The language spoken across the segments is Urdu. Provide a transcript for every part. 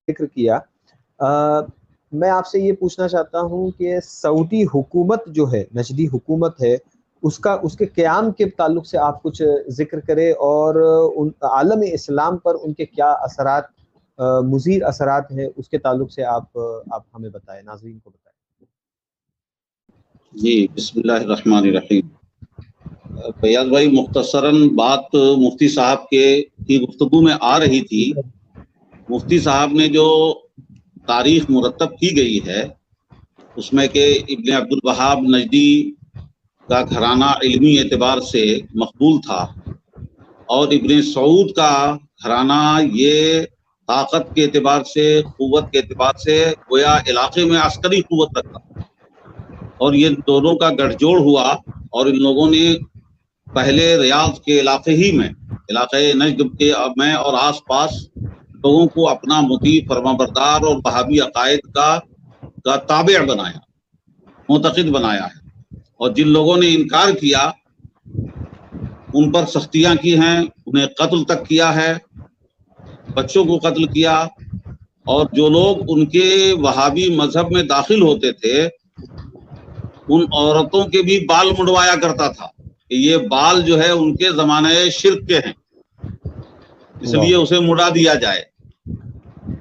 ذکر کیا، میں آپ سے یہ پوچھنا چاہتا ہوں کہ سعودی حکومت جو ہے، نجدی حکومت ہے، اس کے قیام کے تعلق سے آپ کچھ ذکر کریں، اور عالم اسلام پر ان کے کیا اثرات، مضر اثرات ہیں، اس کے تعلق سے آپ ہمیں بتائیں، ناظرین کو بتائیں۔ جی، بسم اللہ الرحمن الرحیم۔ فیاض بھائی، مختصراً بات مفتی صاحب کی گفتگو میں آ رہی تھی۔ مفتی صاحب نے جو تاریخ مرتب کی گئی ہے اس میں کہ ابن عبد الوہاب نجدی کا گھرانہ علمی اعتبار سے مقبول تھا، اور ابن سعود کا گھرانہ یہ طاقت کے اعتبار سے، قوت کے اعتبار سے گویا علاقے میں عسکری قوت رکھتا، اور یہ دونوں کا گٹھ جوڑ ہوا، اور ان لوگوں نے پہلے ریاض کے علاقے ہی میں، علاقے نجد کے میں اور آس پاس لوگوں کو اپنا مطیع، فرمانبردار اور وہابی عقائد کا تابع بنایا، معتقد بنایا ہے، اور جن لوگوں نے انکار کیا ان پر سختیاں کی ہیں، انہیں قتل تک کیا ہے، بچوں کو قتل کیا، اور جو لوگ ان کے وہابی مذہب میں داخل ہوتے تھے ان عورتوں کے بھی بال منڈوایا کرتا تھا کہ یہ بال جو ہے ان کے زمانہ شرک کے ہیں، اس لیے اسے مڑا دیا جائے۔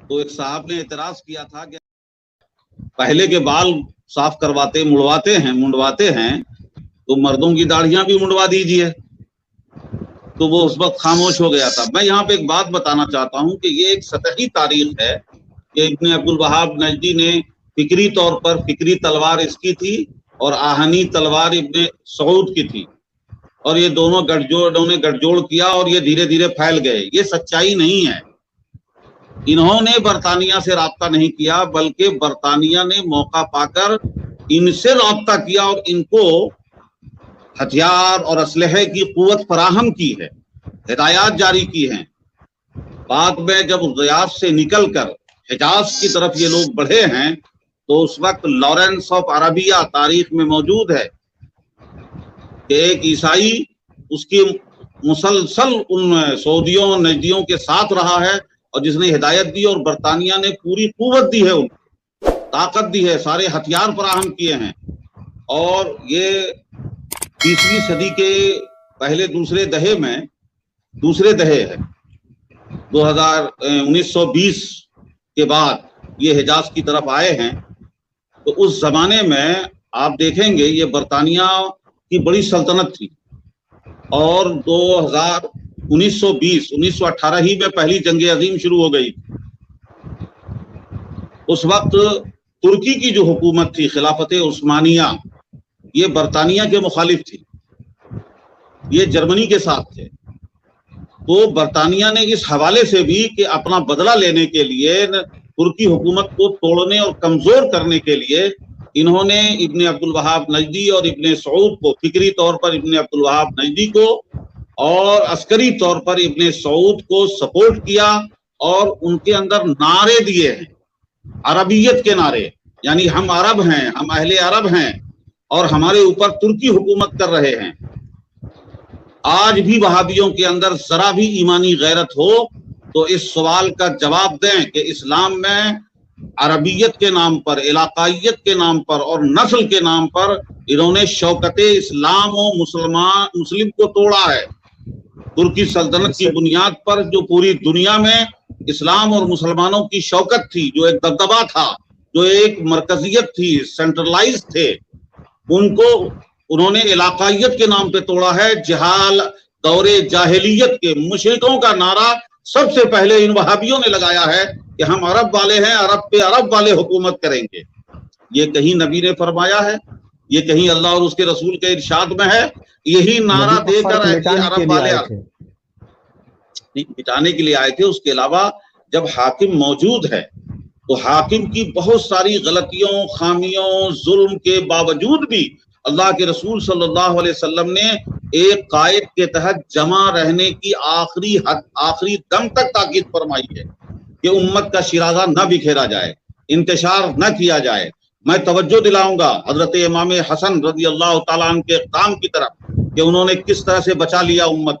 تو ایک صاحب نے اعتراض کیا تھا کہ پہلے کے بال صاف کرواتے، منڈواتے ہیں تو مردوں کی داڑھیاں بھی منڈوا دیجیے۔ تو وہ اس وقت خاموش ہو گیا تھا۔ میں یہاں پہ ایک بات بتانا چاہتا ہوں کہ یہ ایک سطحی تاریخ ہے کہ ابن عبد الوہاب نجدی نے فکری طور پر فکری تلوار اس کی تھی اور آہنی تلوار ابن سعود کی تھی، اور یہ دونوں گٹھ جوڑ کیا اور یہ دھیرے دھیرے پھیل گئے۔ یہ سچائی نہیں ہے۔ انہوں نے برطانیہ سے رابطہ نہیں کیا، بلکہ برطانیہ نے موقع پا کر ان سے رابطہ کیا اور ان کو ہتھیار اور اسلحے کی قوت فراہم کی ہے، ہدایات جاری کی ہیں۔ بعد میں جب ریاض سے نکل کر حجاز کی طرف یہ لوگ بڑھے ہیں تو اس وقت لارنس آف عربیہ تاریخ میں موجود ہے کہ ایک عیسائی اس کی مسلسل ان سعودیوں نجدیوں کے ساتھ رہا ہے، اور جس نے ہدایت دی، اور برطانیہ نے پوری قوت دی ہے، ان طاقت دی ہے، سارے ہتھیار فراہم کیے ہیں۔ اور یہ 20ویں صدی کے پہلے دوسرے دہے ہے، 1920 کے بعد یہ حجاز کی طرف آئے ہیں۔ تو اس زمانے میں آپ دیکھیں گے یہ برطانیہ کی بڑی سلطنت تھی، اور 1918 ہی میں پہلی جنگ عظیم شروع ہو گئی۔ اس وقت ترکی کی جو حکومت تھی، خلافت عثمانیہ، یہ برطانیہ کے مخالف تھی، یہ جرمنی کے ساتھ تھے۔ تو برطانیہ نے اس حوالے سے بھی کہ اپنا بدلہ لینے کے لیے، ترکی حکومت کو توڑنے اور کمزور کرنے کے لیے، انہوں نے ابن عبد الوہاب نجدی اور ابن سعود کو، فکری طور پر ابن عبد الوہاب نجدی کو اور عسکری طور پر ابن سعود کو سپورٹ کیا، اور ان کے اندر نعرے دیے ہیں، عربیت کے نعرے، یعنی ہم عرب ہیں، ہم اہل عرب ہیں، اور ہمارے اوپر ترکی حکومت کر رہے ہیں۔ آج بھی وہابیوں کے اندر ذرا بھی ایمانی غیرت ہو تو اس سوال کا جواب دیں کہ اسلام میں عربیت کے نام پر، علاقائیت کے نام پر اور نسل کے نام پر انہوں نے شوکت اسلام و مسلم کو توڑا ہے۔ ترکی سلطنت کی بنیاد پر جو پوری دنیا میں اسلام اور مسلمانوں کی شوکت تھی، جو ایک دبدبا تھا، جو ایک مرکزیت تھی، سینٹرلائز تھے، ان کو انہوں نے علاقائیت کے نام پہ توڑا ہے۔ دور جاہلیت کے مشرکوں کا نعرہ سب سے پہلے ان وہابیوں نے لگایا ہے کہ ہم عرب والے ہیں، عرب پہ عرب والے حکومت کریں گے۔ یہ کہیں نبی نے فرمایا ہے؟ یہ کہیں اللہ اور اس کے رسول کے ارشاد میں ہے؟ یہی نعرہ دے کر عرب والے مٹانے کے لیے آئے تھے۔ اس کے علاوہ جب حاکم موجود ہے تو حاکم کی بہت ساری غلطیوں، خامیوں، ظلم کے باوجود بھی اللہ کے رسول صلی اللہ علیہ وسلم نے ایک قائد کے تحت جمع رہنے کی آخری دم تک تاکید فرمائی ہے کہ امت کا شیرازہ نہ بکھیرا جائے، انتشار نہ کیا جائے۔ میں توجہ دلاؤں گا حضرت امام حسن رضی اللہ تعالیٰ عنہ کے اقدام کی طرف کہ انہوں نے کس طرح سے بچا لیا امت۔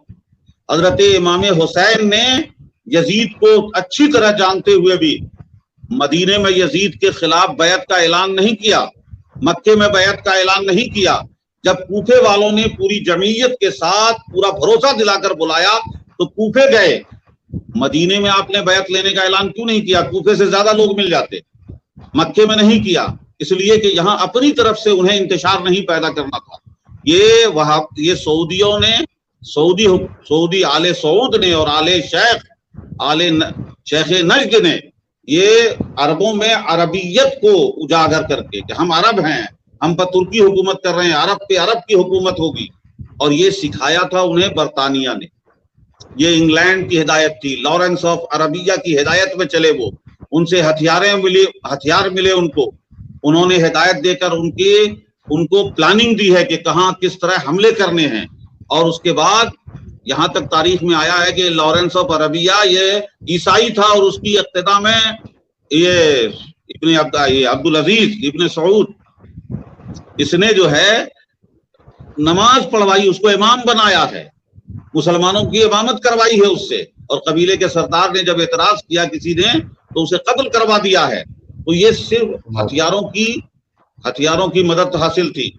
حضرت امام حسین نے یزید کو اچھی طرح جانتے ہوئے بھی مدینے میں یزید کے خلاف بیعت کا اعلان نہیں کیا، مکے میں بیعت کا اعلان نہیں کیا. جب کوفے والوں نے پوری جمعیت کے ساتھ پورا بھروسہ دلا کر بلایا تو کوفے گئے. مدینے میں آپ نے بیعت لینے کا اعلان کیوں نہیں کیا؟ کوفے سے زیادہ لوگ مل جاتے. مکے میں نہیں کیا اس لیے کہ یہاں اپنی طرف سے انہیں انتشار نہیں پیدا کرنا تھا. یہ سعودیوں نے سعودی آل سعود نے اور شیخ نجد نے یہ عربوں میں عربیت کو اجاگر کر کے کہ ہم عرب ہیں، ہم پر ترکی حکومت کر رہے ہیں، عرب پہ عرب کی حکومت ہوگی. اور یہ سکھایا تھا انہیں برطانیہ نے. یہ انگلینڈ کی ہدایت تھی، لارنس آف عربیہ کی ہدایت میں چلے. وہ ان سے ہتھیار ملے ان کو. انہوں نے ہدایت دے کر ان کو پلاننگ دی ہے کہ کہاں کس طرح حملے کرنے ہیں. اور اس کے بعد یہاں تک تاریخ میں آیا ہے کہ لارنس آف عربیہ یہ عیسائی تھا اور اس کی اقتدا میں یہ عبد العزیز ابن سعود اس نے جو ہے نماز پڑھوائی، اس کو امام بنایا ہے، مسلمانوں کی امامت کروائی ہے اس سے. اور قبیلے کے سردار نے جب اعتراض کیا کسی نے تو اسے قتل کروا دیا ہے. تو یہ صرف ہتھیاروں کی مدد حاصل تھی،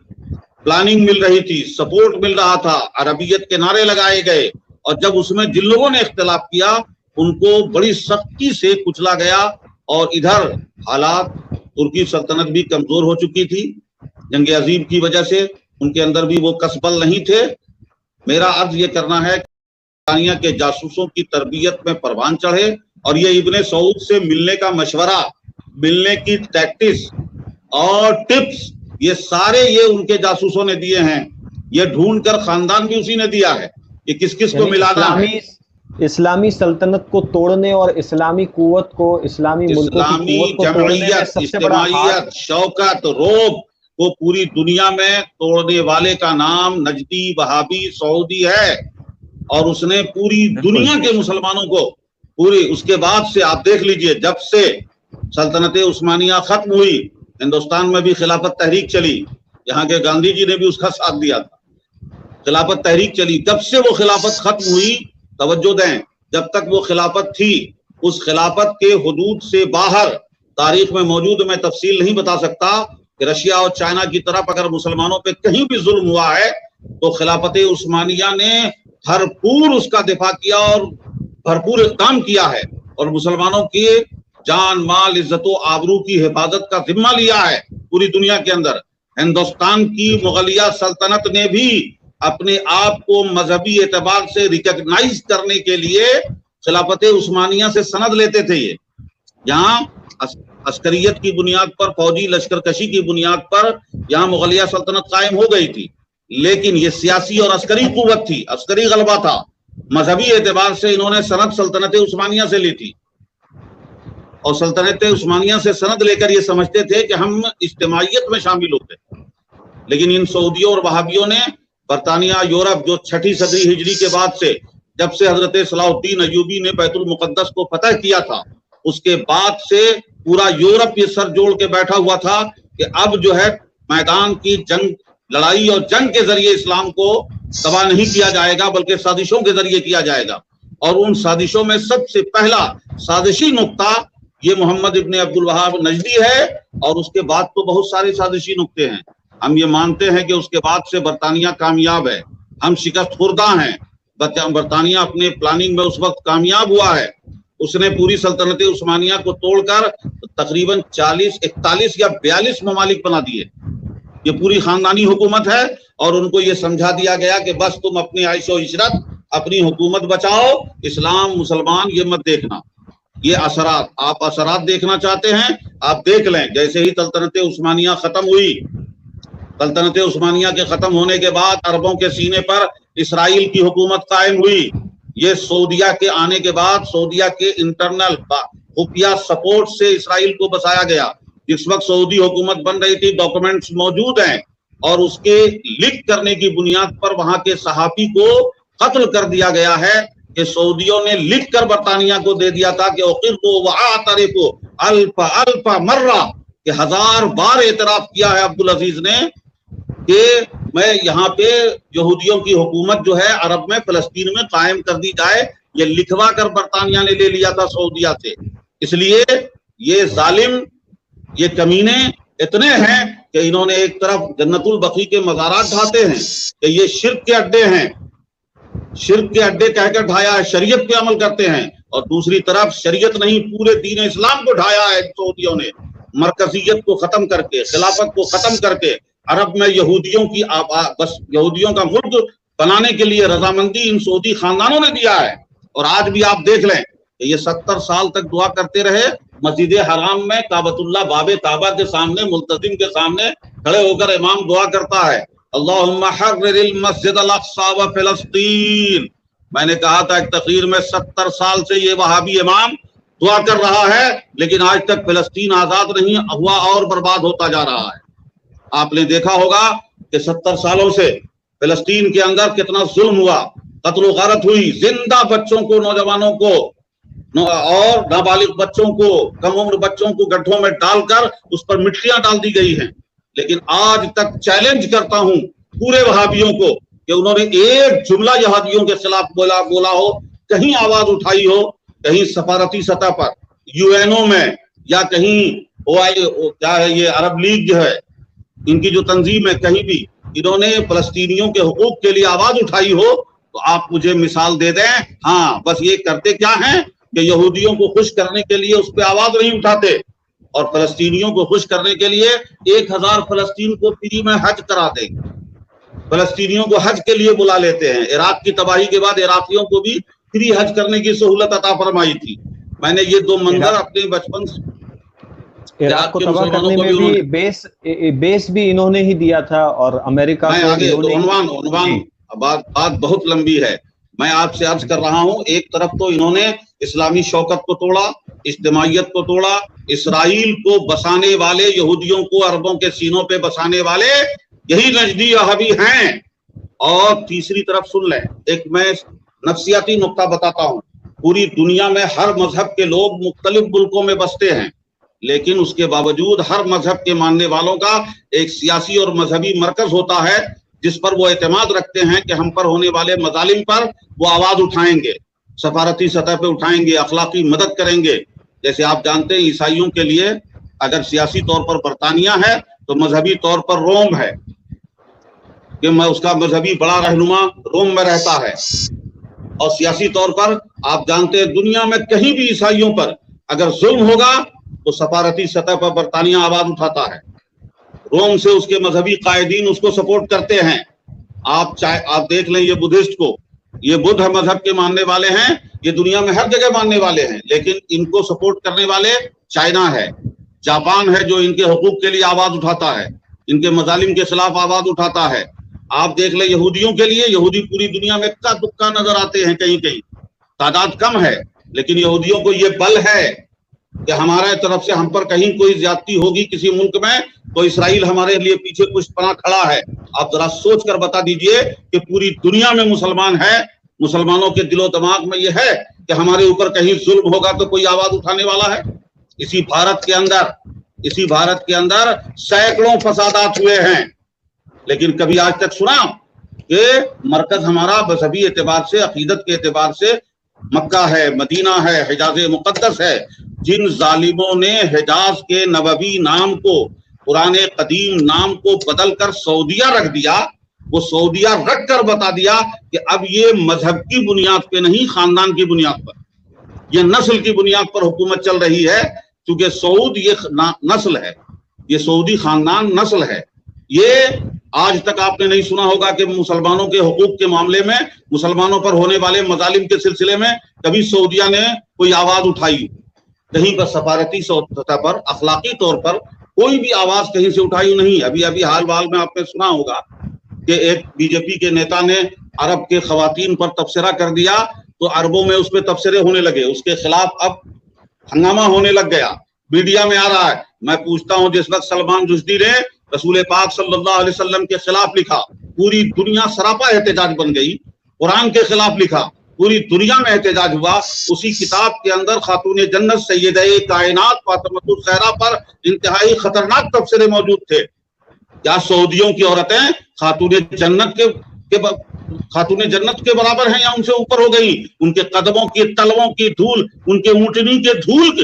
پلاننگ مل رہی تھی، سپورٹ مل رہا تھا، عربیت کے نعرے لگائے گئے. اور جب اس میں جن لوگوں نے اختلاف کیا ان کو بڑی سختی سے کچلا گیا. اور ادھر حالات ترکی سلطنت بھی کمزور ہو چکی تھی جنگ عظیم کی وجہ سے، ان کے اندر بھی وہ کسبل نہیں تھے. میرا عرض یہ کرنا ہے کہ برطانیہ کے جاسوسوں کی تربیت میں پروان چڑھے اور یہ ابن سعود سے ملنے کا مشورہ، ملنے کی ٹیکٹکس اور ٹپس یہ سارے یہ ان کے جاسوسوں نے دیے ہیں. یہ ڈھونڈ کر خاندان بھی اسی نے دیا ہے کہ کس کس کو ملانا ہے. اسلامی سلطنت کو توڑنے اور اسلامی قوت کو، اسلامی جمعیت، اجتماعیت، شوکت، روب کو پوری دنیا میں توڑنے والے کا نام نجدی وہابی سعودی ہے. اور اس نے پوری دنیا کے مسلمانوں کو اس کے بعد سے آپ دیکھ لیجئے، جب سے سلطنت عثمانیہ ختم ہوئی ہندوستان میں بھی خلافت تحریک چلی. یہاں کے گاندھی جی نے بھی اس کا ساتھ دیا تھا. خلافت تحریک چلی. جب سے وہ خلافت ختم ہوئی، توجہ دیں، جب تک وہ خلافت تھی اس خلافت کے حدود سے باہر تاریخ میں موجود، میں تفصیل نہیں بتا سکتا کہ رشیا اور چائنا کی طرف اگر مسلمانوں پہ کہیں بھی ظلم ہوا ہے تو خلافت عثمانیہ نے بھرپور اس کا دفاع کیا اور بھرپور اقدام کیا ہے اور مسلمانوں کی جان، مال، عزت و آبرو کی حفاظت کا ذمہ لیا ہے پوری دنیا کے اندر. ہندوستان کی مغلیہ سلطنت نے بھی اپنے آپ کو مذہبی اعتبار سے ریکگنائز کرنے کے لیے خلافت عثمانیہ سے سند لیتے تھے. یہ یہاں عسکریت کی بنیاد پر، فوجی لشکر کشی کی بنیاد پر یہاں مغلیہ سلطنت قائم ہو گئی تھی، لیکن یہ سیاسی اور عسکری قوت تھی، عسکری غلبہ تھا. مذہبی اعتبار سے انہوں نے سند سلطنت عثمانیہ سے لی تھی اور سلطنت عثمانیہ سے سند لے کر یہ سمجھتے تھے کہ ہم اجتماعیت میں شامل ہوتے. لیکن ان سعودیوں اور وہابیوں نے برطانیہ، یورپ جو 6 صدی ہجری کے بعد سے، جب سے حضرت صلاح الدین ایوبی نے بیت المقدس کو فتح کیا تھا، اس کے بعد سے پورا یورپ یہ سر جوڑ کے بیٹھا ہوا تھا کہ اب جو ہے میدان کی جنگ، لڑائی اور جنگ کے ذریعے اسلام کو تباہ نہیں کیا جائے گا بلکہ سازشوں کے ذریعے کیا جائے گا. اور ان سازشوں میں سب سے پہلا سازشی نقطہ یہ محمد ابن عبد الوہاب نجدی ہے. اور اس کے بعد تو بہت سارے سازشی نقطے ہیں. ہم یہ مانتے ہیں کہ اس کے بعد سے برطانیہ کامیاب ہے، ہم شکست خوردہ ہیں. برطانیہ اپنے پلاننگ میں اس وقت کامیاب ہوا ہے. اس نے پوری سلطنت عثمانیہ کو توڑ کر تقریباً 40، 41 یا 42 ممالک بنا دیے. یہ پوری خاندانی حکومت ہے اور ان کو یہ سمجھا دیا گیا کہ بس تم اپنی عیش و عشرت، اپنی حکومت بچاؤ، اسلام مسلمان یہ مت دیکھنا. یہ اثرات، آپ اثرات دیکھنا چاہتے ہیں آپ دیکھ لیں. جیسے ہی سلطنت عثمانیہ ختم ہوئی، سلطنت عثمانیہ کے ختم ہونے کے بعد عربوں کے سینے پر اسرائیل کی حکومت قائم ہوئی. یہ سعودیہ کے آنے کے بعد سعودیہ کے انٹرنل خفیہ سپورٹ سے اسرائیل کو بسایا گیا. جس وقت سعودی حکومت بن رہی تھی ڈاکومنٹس موجود ہیں اور اس کے لکھ کرنے کی بنیاد پر وہاں کے صحافی کو قتل کر دیا گیا ہے کہ سعودیوں نے لکھ کر برطانیہ کو دے دیا تھا کہ الف مرہ، کہ 1000 بار اعتراف کیا ہے عبدالعزیز نے کہ میں یہاں پہ یہودیوں کی حکومت جو ہے عرب میں، فلسطین میں قائم کر دی جائے. یہ لکھوا کر برطانیہ نے لے لیا تھا سعودیہ سے. اس لیے یہ ظالم, یہ کمینے اتنے ہیں کہ انہوں نے ایک طرف جنت البقیع کے مزارات ڈھاتے ہیں کہ یہ شرک کے اڈے ہیں, شرک کے اڈے کہہ کر ڈھایا ہے, شریعت پہ عمل کرتے ہیں, اور دوسری طرف شریعت نہیں پورے دین اسلام کو ڈھایا ہے سعودیوں نے, مرکزیت کو ختم کر کے, خلافت کو ختم کر کے عرب میں یہودیوں کی بس یہودیوں کا ملک بنانے کے لیے رضامندی ان سعودی خاندانوں نے دیا ہے. اور آج بھی آپ دیکھ لیں کہ یہ 70 سال تک دعا کرتے رہے مسجد حرام میں, کعبۃ اللہ باب کعبہ کے سامنے ملتزم کے سامنے کھڑے ہو کر امام دعا کرتا ہے, اللہم حرر المسجد الاقصی و فلسطین. میں نے کہا تھا ایک تقریر میں 70 سال سے یہ وہابی امام دعا کر رہا ہے, لیکن آج تک فلسطین آزاد نہیں ہوا اور برباد ہوتا جا رہا ہے. آپ نے دیکھا ہوگا کہ 70 سالوں سے فلسطین کے اندر کتنا ظلم ہوا, قتل و غارت ہوئی, زندہ بچوں کو, نوجوانوں کو اور نابالغ بچوں کو, کم عمر بچوں کو گڈھوں میں ڈال کر اس پر مٹیاں ڈال دی گئی ہیں. لیکن آج تک چیلنج کرتا ہوں پورے وہابیوں کو کہ انہوں نے ایک جملہ یہودیوں کے خلاف بولا ہو, کہیں آواز اٹھائی ہو, کہیں سفارتی سطح پر یو این او میں یا کہیں کیا ہے یہ عرب لیگ جو ہے ان کی جو تنظیم ہے, کہیں بھی انہوں نے فلسطینیوں کے حقوق کے لیے آواز اٹھائی ہو تو آپ مجھے مثال دے دیں. ہاں, بس یہ کرتے کیا ہیں کہ یہودیوں کو خوش کرنے کے لیے اس پہ آواز نہیں اٹھاتے, اور فلسطینیوں کو خوش کرنے کے لیے 1000 فلسطین کو فری میں حج کرا دیں, فلسطینیوں کو حج کے لیے بلا لیتے ہیں. عراق کی تباہی کے بعد عراقیوں کو بھی فری حج کرنے کی سہولت عطا فرمائی تھی. میں نے یہ 2 منظر اپنے بچپن سے, عراق کو تباہ کرنے میں بھی بیس بھی انہوں نے ہی دیا تھا, اور امریکہ عنوان بات بہت لمبی ہے. میں آپ سے عرض کر رہا ہوں, ایک طرف تو انہوں نے اسلامی شوکت کو توڑا, اجتماعیت کو توڑا, اسرائیل کو بسانے والے, یہودیوں کو عربوں کے سینوں پہ بسانے والے یہی نجدی وہابی ہیں. اور تیسری طرف سن لیں, ایک میں نفسیاتی نقطہ بتاتا ہوں. پوری دنیا میں ہر مذہب کے لوگ مختلف ملکوں میں بستے ہیں, لیکن اس کے باوجود ہر مذہب کے ماننے والوں کا ایک سیاسی اور مذہبی مرکز ہوتا ہے جس پر وہ اعتماد رکھتے ہیں کہ ہم پر ہونے والے مظالم پر وہ آواز اٹھائیں گے, سفارتی سطح پہ اٹھائیں گے, اخلاقی مدد کریں گے. جیسے آپ جانتے ہیں عیسائیوں کے لیے اگر سیاسی طور پر برطانیہ ہے تو مذہبی طور پر روم ہے, کہ میں اس کا مذہبی بڑا رہنما روم میں رہتا ہے. اور سیاسی طور پر آپ جانتے ہیں دنیا میں کہیں بھی عیسائیوں پر اگر ظلم ہوگا تو سفارتی سطح پر برطانیہ آواز اٹھاتا ہے, روم سے اس کے مذہبی قائدین اس کو سپورٹ کرتے ہیں. آپ دیکھ لیں یہ بدھسٹ کو, یہ بدھ مذہب کے ماننے والے ہیں, یہ دنیا میں ہر جگہ ماننے والے ہیں, لیکن ان کو سپورٹ کرنے والے چائنا ہے, جاپان ہے جو ان کے حقوق کے لیے آواز اٹھاتا ہے, ان کے مظالم کے خلاف آواز اٹھاتا ہے. آپ دیکھ لیں یہودیوں کے لیے, یہودی پوری دنیا میں اکا دکا نظر آتے ہیں, کہیں کہیں تعداد کم ہے, لیکن یہودیوں کو یہ بل ہے کہ ہمارے طرف سے ہم پر کہیں کوئی زیادتی ہوگی کسی ملک میں تو اسرائیل ہمارے لیے پیچھے کچھ پناہ کھڑا ہے. آپ ذرا سوچ کر بتا دیجئے کہ پوری دنیا میں مسلمان ہے, مسلمانوں کے دل و دماغ میں یہ ہے کہ ہمارے اوپر کہیں ظلم ہوگا تو کوئی آواز اٹھانے والا ہے. اسی بھارت کے اندر سینکڑوں فسادات ہوئے ہیں, لیکن کبھی آج تک سنا کہ مرکز ہمارا مذہبی اعتبار سے, عقیدت کے اعتبار سے مکہ ہے, مدینہ ہے, حجاز مقدس ہے. جن ظالموں نے حجاز کے نبوی نام کو, قرآن قدیم نام کو بدل کر سعودیہ رکھ دیا, وہ سعودیہ رکھ کر بتا دیا کہ اب یہ مذہب کی بنیاد پہ نہیں, خاندان کی بنیاد پر, یہ نسل کی بنیاد پر حکومت چل رہی ہے. کیونکہ سعود یہ نسل ہے, یہ سعودی خاندان نسل ہے. یہ آج تک آپ نے نہیں سنا ہوگا کہ مسلمانوں کے حقوق کے معاملے میں, مسلمانوں پر ہونے والے مظالم کے سلسلے میں کبھی سعودیہ نے کوئی آواز اٹھائی, کہیں پر سفارتی سطح پر, اخلاقی طور پر کوئی بھی آواز کہیں سے اٹھائی نہیں. ابھی حال میں آپ نے سنا ہوگا کہ ایک بی جے پی کے نیتا نے عرب کے خواتین پر تبصرہ کر دیا تو عربوں میں اس پہ تبصرے ہونے لگے, اس کے خلاف اب ہنگامہ ہونے لگ گیا, میڈیا میں آ رہا ہے. میں پوچھتا ہوں جس وقت سلمان رشدی نے رسول پاک صلی اللہ علیہ وسلم کے خلاف لکھا, پوری دنیا سراپا احتجاج بن گئی. قرآن کے خلاف لکھا, پوری دنیا میں احتجاج ہوا. اسی کتاب کے اندر خاتون جنت سیدہ کائنات فاطمہ الزہرا پر انتہائی خطرناک تبصرے موجود تھے. کیا سعودیوں کی عورتیں خاتون جنت کے برابر ہیں یا ان سے اوپر ہو گئی؟ ان کے قدموں کی تلووں کی دھول, ان کے اونٹنی کے دھول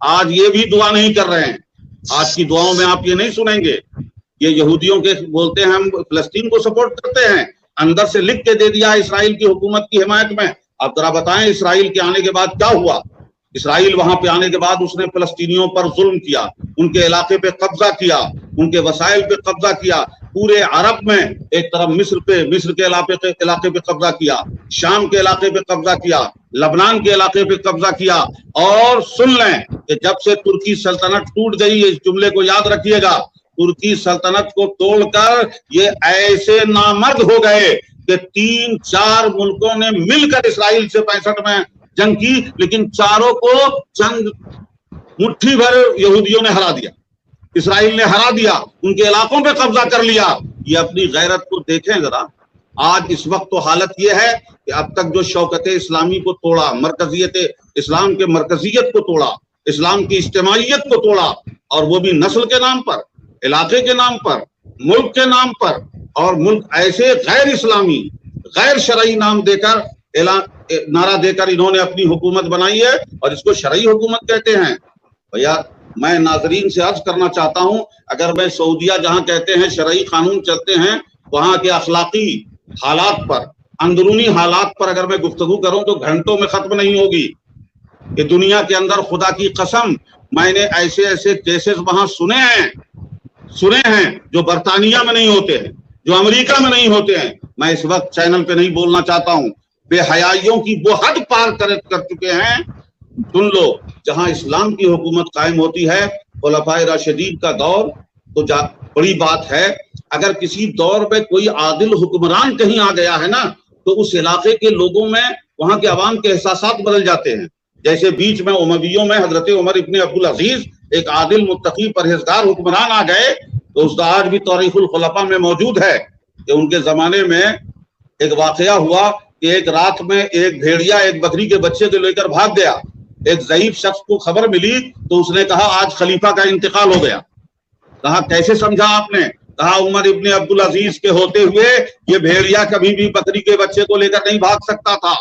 آج یہ بھی دعا نہیں کر رہے ہیں. آج کی دعاؤں میں آپ یہ نہیں سنیں گے. یہ یہودیوں کے بولتے ہیں ہم فلسطین کو سپورٹ کرتے ہیں, اندر سے لکھ کے دے دیا اسرائیل کی حکومت کی حمایت میں. آپ ذرا بتائیں اسرائیل کے آنے کے بعد کیا ہوا؟ اسرائیل وہاں پہ آنے کے بعد اس نے فلسطینیوں پر ظلم کیا, ان کے علاقے پہ قبضہ کیا, ان کے وسائل پہ قبضہ کیا. پورے عرب میں ایک طرف مصر کے علاقے پہ قبضہ کیا, شام کے علاقے پہ قبضہ کیا, لبنان کے علاقے پہ قبضہ کیا. اور سن لیں کہ جب سے ترکی سلطنت ٹوٹ گئی, اس جملے کو یاد رکھیے گا, ترکی سلطنت کو توڑ کر یہ ایسے نامرد ہو گئے کہ 3-4 ملکوں نے مل کر اسرائیل سے 65 میں جنگ کی, لیکن چاروں کو چند مٹھی بھر یہودیوں نے ہرا دیا, اسرائیل نے ہرا دیا, ان کے علاقوں پہ قبضہ کر لیا. یہ اپنی غیرت کو دیکھیں ذرا. آج اس وقت تو حالت یہ ہے کہ اب تک جو شوکت اسلامی کو توڑا, مرکزیت اسلام کے مرکزیت کو توڑا, اسلام کی اجتماعیت کو توڑا, اور وہ بھی نسل کے نام پر, علاقے کے نام پر, ملک کے نام پر, اور ملک ایسے غیر اسلامی غیر شرعی نام دے کر نعرہ دے کر انہوں نے اپنی حکومت بنائی ہے, اور اس کو شرعی حکومت کہتے ہیں. بھیا میں ناظرین سے عرض کرنا چاہتا ہوں, اگر میں سعودیہ جہاں کہتے ہیں شرعی قانون چلتے ہیں, وہاں کے اخلاقی حالات پر, اندرونی حالات پر اگر میں گفتگو کروں تو گھنٹوں میں ختم نہیں ہوگی. کہ دنیا کے اندر خدا کی قسم میں نے ایسے کیسز وہاں سنے ہیں جو برطانیہ میں نہیں ہوتے ہیں, جو امریکہ میں نہیں ہوتے ہیں. میں اس وقت چینل پہ نہیں بولنا چاہتا ہوں. بے حیائیوں کی وہ حد پار کر چکے ہیں. سن لو, جہاں اسلام کی حکومت قائم ہوتی ہے, خلفائے راشدین کا دور تو بڑی بات ہے. اگر کسی دور میں کوئی عادل حکمران کہیں آ گیا ہے نا, تو اس علاقے کے لوگوں میں, وہاں کے عوام کے احساسات بدل جاتے ہیں. جیسے بیچ میں امویوں میں حضرت عمر ابن عبدالعزیز ایک عادل متقی پرہیزگار حکمران آ گئے, تو اس کا آج بھی تاریخ الخلفاء میں موجود ہے کہ ان کے زمانے میں ایک واقعہ ہوا کہ ایک رات میں ایک بھیڑیا ایک بکری کے بچے کو لے کر بھاگ گیا. ایک ضعیف شخص کو خبر ملی تو اس نے کہا آج خلیفہ کا انتقال ہو گیا. کہا کیسے سمجھا آپ نے؟ کہا عمر ابن عبدالعزیز کے ہوتے ہوئے یہ بھیڑیا کبھی بھی بکری کے بچے کو لے کر نہیں بھاگ سکتا تھا.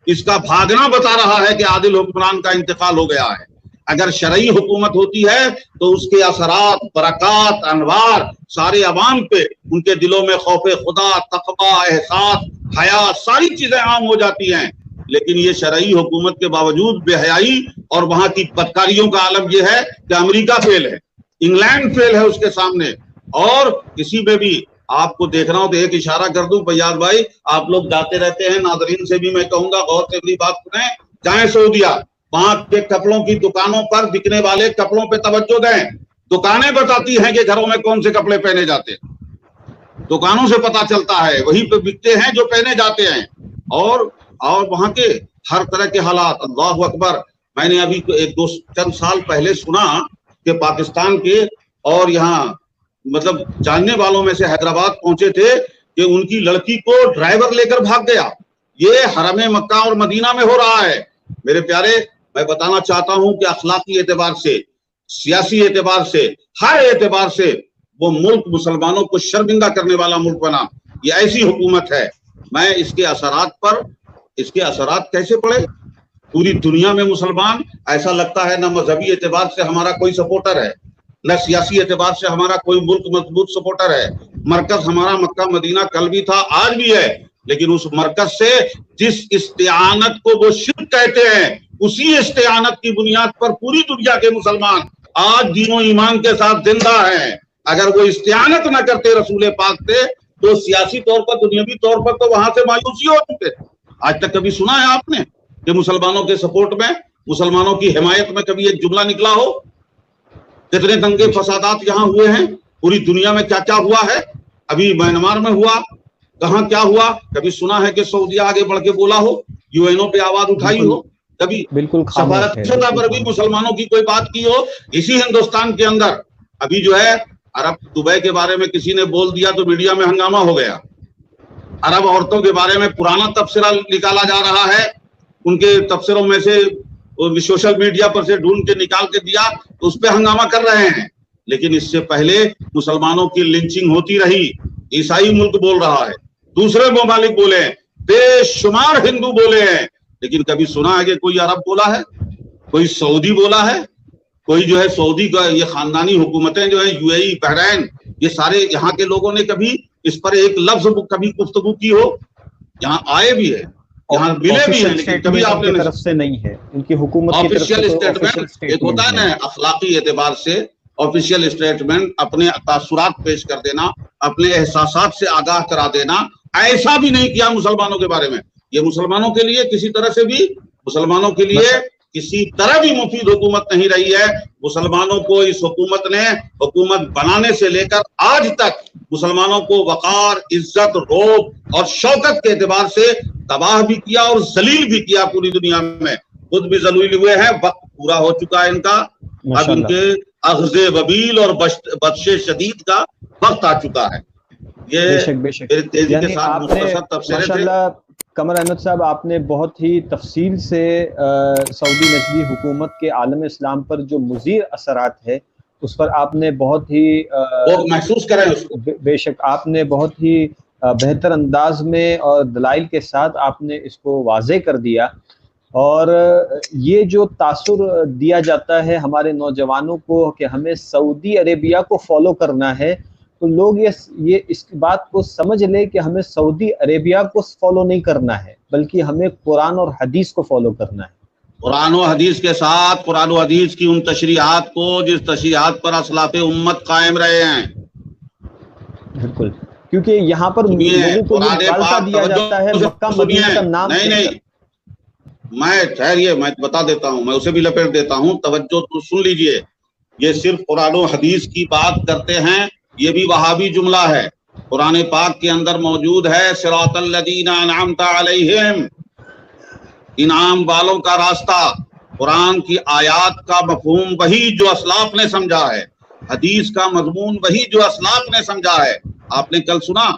اس کا بھاگنا بتا رہا ہے کہ عادل حکمران کا انتقال ہو گیا ہے. اگر شرعی حکومت ہوتی ہے تو اس کے اثرات, برکات, انوار سارے عوام پہ, ان کے دلوں میں خوف خدا, تقوی, احساس, حیا, ساری چیزیں عام ہو جاتی ہیں. لیکن یہ شرعی حکومت کے باوجود بے حیائی اور وہاں کی بدکاریوں کا عالم یہ ہے کہ امریکہ فیل ہے, انگلینڈ فیل ہے اس کے سامنے. اور کسی میں بھی آپ کو دیکھ رہا ہوں تو ایک اشارہ کر دوں فیاض بھائی, آپ لوگ جاتے رہتے ہیں, ناظرین سے بھی میں کہوں گا غور سے میری بات سنیں. جائیں سعودیہ, وہاں کے کپڑوں کی دکانوں پر بکنے والے کپڑوں پہ توجہ دیں. دکانیں بتاتی ہیں کہ گھروں میں کون سے کپڑے پہنے جاتے ہیں, دکانوں سے پتا چلتا ہے, وہی پہ بکتے ہیں جو پہنے جاتے ہیں. اور وہاں کے ہر طرح کے حالات, اللہ اکبر. میں نے ابھی چند سال پہلے سنا کہ پاکستان کے اور یہاں مطلب جاننے والوں میں سے حیدرآباد پہنچے تھے کہ ان کی لڑکی کو ڈرائیور لے کر بھاگ گیا. یہ حرم مکہ اور مدینہ میں ہو رہا ہے. میرے پیارے, میں بتانا چاہتا ہوں کہ اخلاقی اعتبار سے, سیاسی اعتبار سے, ہر اعتبار سے وہ ملک مسلمانوں کو شرمندہ کرنے والا ملک بنا. یہ ایسی حکومت ہے. میں اس کے اثرات کیسے پڑے پوری دنیا میں مسلمان, ایسا لگتا ہے نہ مذہبی اعتبار سے ہمارا کوئی سپورٹر ہے, نہ سیاسی اعتبار سے ہمارا کوئی ملک مضبوط سپورٹر ہے. مرکز ہمارا مکہ مدینہ کل بھی تھا, آج بھی ہے, لیکن اس مرکز سے جس استعانت کو وہ شرک کہتے ہیں, اسی استعانت کی بنیاد پر پوری دنیا کے مسلمان آج دین و ایمان کے ساتھ زندہ ہیں. اگر وہ استعانت نہ کرتے رسول پاک سے تو سیاسی طور پر, دنیاوی طور پر تو وہاں سے مایوسی ہو چکے. آج تک کبھی سنا ہے آپ نے کہ مسلمانوں کے سپورٹ میں, مسلمانوں کی حمایت میں کبھی ایک جملہ نکلا ہو؟ کتنے دنگے فسادات یہاں ہوئے ہیں, پوری دنیا میں کیا کیا ہوا ہے. ابھی میانمار میں ہوا, کہاں کیا ہوا؟ کبھی سنا ہے کہ سعودیہ آگے بڑھ کے بولا ہو, یو این او پہ آواز اٹھائی ہو؟ کبھی سفارت سطح پر بھی مسلمانوں کی کوئی بات کی ہو؟ اسی ہندوستان کے اندر ابھی جو ہے عرب دبئی کے بارے میں کسی نے بول دیا تو میڈیا میں ہنگامہ ہو گیا. عرب عورتوں کے بارے میں پرانا تبصرہ نکالا جا رہا ہے, ان کے تبصروں میں سے سوشل میڈیا پر سے ڈھونڈ کے نکال کے دیا تو اس پہ ہنگامہ کر رہے ہیں. لیکن اس سے پہلے مسلمانوں کی لنچنگ ہوتی رہی. عیسائی ملک بول رہا ہے, دوسرے ممالک بولے ہیں, بے شمار ہندو بولے ہیں, لیکن کبھی سنا ہے کہ کوئی عرب بولا ہے, کوئی سعودی بولا ہے؟ کوئی جو ہے سعودی کا یہ خاندانی حکومتیں جو ہیں یو اے ای بحرین یہ سارے یہاں کے لوگوں نے کبھی اس پر ایک لفظ کبھی گفتگو کی ہو؟ یہاں آئے بھی ہے، یہاں ملے بھی ہیں، لیکن کبھی آپ نے طرف سے نہیں ہے ان کی حکومت کی طرف سے۔ آفیشیل اسٹیٹمنٹ ایک ہوتا ہے نا اخلاقی اعتبار سے، آفیشیل اسٹیٹمنٹ اپنے تاثرات پیش کر دینا، اپنے احساسات سے آگاہ کرا دینا، ایسا بھی نہیں کیا مسلمانوں کے بارے میں۔ یہ مسلمانوں کے لیے کسی طرح سے بھی، مسلمانوں کے لیے کسی طرح بھی مفید حکومت نہیں رہی ہے۔ مسلمانوں کو اس حکومت نے حکومت بنانے سے لے کر آج تک مسلمانوں کو وقار، عزت، رعب اور شوکت کے اعتبار سے تباہ بھی کیا اور ذلیل بھی کیا پوری دنیا میں۔ خود بھی ذلیل ہوئے ہیں، وقت پورا ہو چکا ہے ان کا، اب ان کے اخذ وبیل اور بطش شدید کا وقت آ چکا ہے۔ یہ تیزی کے ساتھ مختصر تبصرے تھے۔ قمر احمد صاحب، آپ نے بہت ہی تفصیل سے سعودی نجدی حکومت کے عالم اسلام پر جو مضر اثرات ہے اس پر آپ نے بہت ہی محسوس کریں اس کو، بے شک آپ نے بہت ہی بہتر انداز میں اور دلائل کے ساتھ آپ نے اس کو واضح کر دیا۔ اور یہ جو تاثر دیا جاتا ہے ہمارے نوجوانوں کو کہ ہمیں سعودی عربیہ کو فالو کرنا ہے، تو لوگ یہ اس بات کو سمجھ لے کہ ہمیں سعودی عربیہ کو فالو نہیں کرنا ہے بلکہ ہمیں قرآن اور حدیث کو فالو کرنا ہے۔ قرآن و حدیث کے ساتھ قرآن و حدیث کی ان تشریحات کو جس تشریحات پر اسلاف امت قائم رہے ہیں۔ بالکل، کیونکہ یہاں پر لوگوں کو یہ غلطہ دیا جاتا ہے مکہ مدینہ کا نام۔ نہیں میں ٹھہریے، میں بتا دیتا ہوں، میں اسے بھی لپیٹ دیتا ہوں، توجہ تو سن لیجئے۔ یہ صرف قرآن و حدیث کی بات کرتے ہیں، یہ بھی وہابی جملہ ہے۔ قرآن پاک کے اندر موجود ہے صراط الذین انعمت علیہم، انعام والوں کا راستہ۔ قرآن کی آیات کا مفہوم وہی جو اسلاف نے سمجھا ہے، حدیث کا مضمون وہی جو اسلاف نے سمجھا ہے۔ آپ نے کل سنا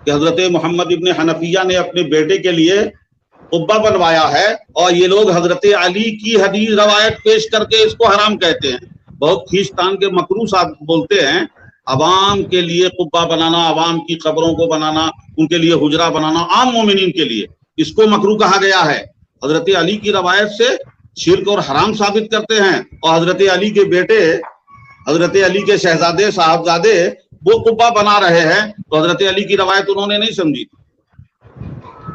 کہ حضرت محمد ابن حنفیہ نے اپنے بیٹے کے لیے قبہ بنوایا ہے، اور یہ لوگ حضرت علی کی حدیث روایت پیش کر کے اس کو حرام کہتے ہیں۔ بہت کھینچتان کے مکروہ صاحب بولتے ہیں عوام کے لیے قبہ بنانا، عوام کی قبروں کو بنانا، ان کے لیے حجرہ بنانا، عام مومنین کے لیے، اس کو مکروہ کہا گیا ہے۔ حضرت علی کی روایت سے شرک اور حرام ثابت کرتے ہیں، اور حضرت علی کے بیٹے، حضرت علی کے شہزادے صاحبزادے وہ قبہ بنا رہے ہیں، تو حضرت علی کی روایت انہوں نے نہیں سمجھی۔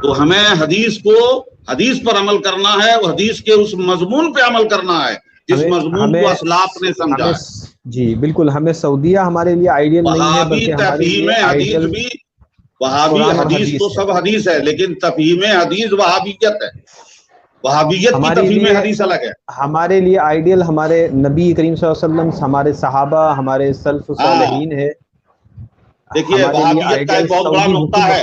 تو ہمیں حدیث کو، حدیث پر عمل کرنا ہے، وہ حدیث کے اس مضمون پہ عمل کرنا ہے جس مضمون کو اسلاف نے سمجھا ہے۔ جی بالکل، ہمیں سعودیہ ہمارے لیے آئیڈیل نہیں ہے بلکہ تفہیم حدیث بھی، وہابی حدیث تو سب حدیث ہے، لیکن تفہیم حدیث وہابیت ہے، وہابیت کی تفہیم حدیث الگ ہے۔ ہمارے لیے آئیڈیل ہمارے نبی کریم صلی اللہ علیہ وسلم، ہمارے صحابہ، ہمارے سلف صالحین ہے۔ دیکھیے وہابیت کا ایک بہت بڑا نقطہ ہے،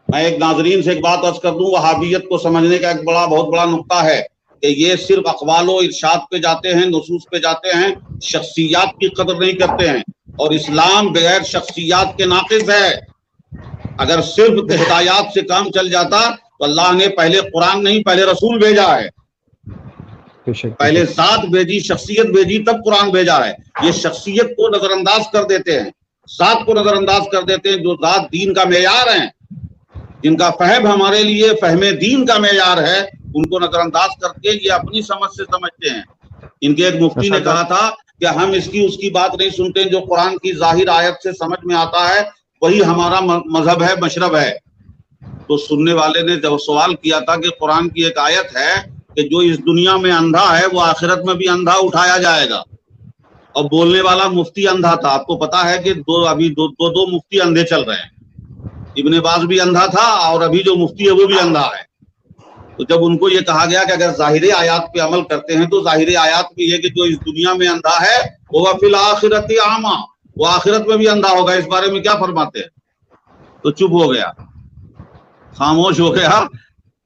میں ایک ناظرین سے ایک بات عرض کر دوں، وہابیت کو سمجھنے کا ایک بہت بڑا نقطہ ہے کہ یہ صرف اقوال و ارشاد پہ جاتے ہیں، نصوص پہ جاتے ہیں، شخصیات کی قدر نہیں کرتے ہیں، اور اسلام بغیر شخصیات کے ناقص ہے۔ اگر صرف ہدایات سے کام چل جاتا تو اللہ نے پہلے قرآن نہیں، پہلے رسول بھیجا ہے، پہلے ذات بھیجی، شخصیت بھیجی، تب قرآن بھیجا ہے۔ یہ شخصیت کو نظر انداز کر دیتے ہیں، ذات کو نظر انداز کر دیتے ہیں، جو ذات دین کا معیار ہیں، جن کا فہم ہمارے لیے فہم دین کا معیار ہے، ان کو نظر انداز کر کے یہ اپنی سمجھ سے سمجھتے ہیں۔ ان کے ایک مفتی نے کہا تھا کہ ہم اس کی بات نہیں سنتے، جو قرآن کی ظاہر آیت سے سمجھ میں آتا ہے وہی ہمارا مذہب ہے، مشرب ہے۔ تو سننے والے نے جب سوال کیا تھا کہ قرآن کی ایک آیت ہے کہ جو اس دنیا میں اندھا ہے وہ آخرت میں بھی اندھا اٹھایا جائے گا، اور بولنے والا مفتی اندھا تھا۔ آپ کو پتا ہے کہ ابھی دو مفتی اندھے چل رہے ہیں، ابن باز بھی اندھا تھا اور ابھی جو مفتی ہے وہ بھی اندھا ہے۔ تو جب ان کو یہ کہا گیا کہ اگر ظاہری آیات پہ عمل کرتے ہیں تو ظاہری آیات بھی یہ کہ جو اس دنیا میں اندھا ہے وہ فی الآخرۃ اعمیٰ، وہ آخرت میں بھی اندھا ہوگا، اس بارے میں کیا فرماتے ہیں؟ تو چپ ہو گیا، خاموش ہو گیا۔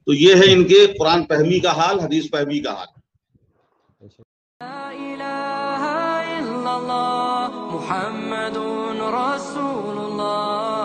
تو یہ ہے ان کے قرآن فہمی کا حال، حدیث فہمی کا حال۔ لا الہ الا اللہ محمد رسول اللہ۔